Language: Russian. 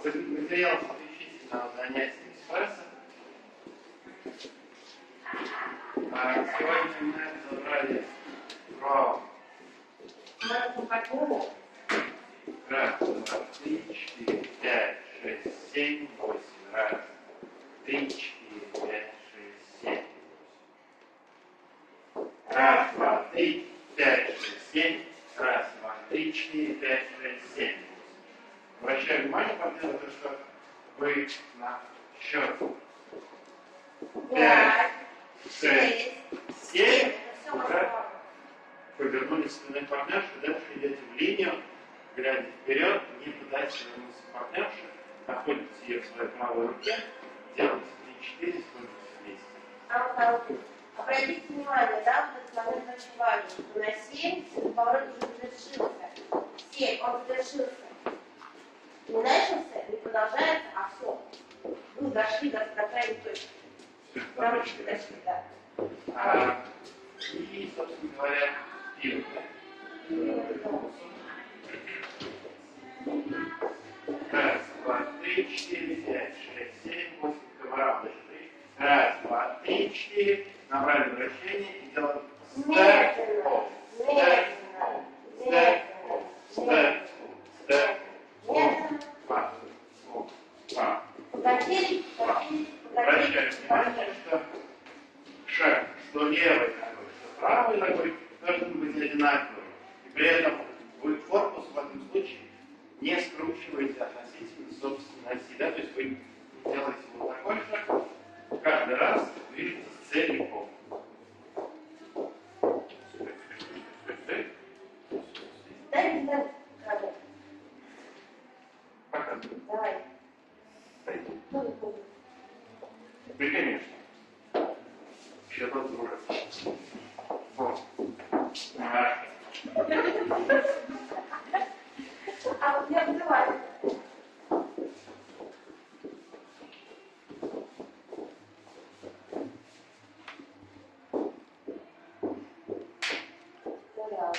Материал отличительного занятия экспресса. Сегодня мы разобрали про раз, два, три, четыре, пять, шесть, семь, восемь. Раз, три, четыре, пять, шесть, семь. Раз, два, три, пять, шесть, семь. Раз, два, три, четыре, пять, шесть, семь. Обращаю внимание, на то, что вы на счет 5, 6, 7 уже повернулись спиной партнерши, дальше идете в линию, глядя вперед, не пытайтесь вернуться к партнерше, находите ее в своей правой руке, делайте 3-4, сколько вместе. Обратите внимание, да, вот этот момент очень важен, что на 7 поворот уже завершился. 7, он завершился. Не начался, не продолжается, а все. Вы дошли до крайней точки. Потому что дошли, да. И, собственно говоря, вперед. Раз, два, три, четыре, пять, шесть, семь, восемь. Обратно. Раз, два, три, четыре. Набрали вращение и делаем степ-офф. Степ-офф. Степ-офф. Степ-офф. Обращаю внимание, что шаг, что левой ногой, что правой ногой должны быть одинаковые. И при этом вы корпус в этом случае не скручиваете относительно собственной оси. Да? То есть вы делаете вот такой шаг, каждый раз движетесь целиком. Давай. Ну, конечно. Еще тот дружок. Вот. А вот я открываю. Да.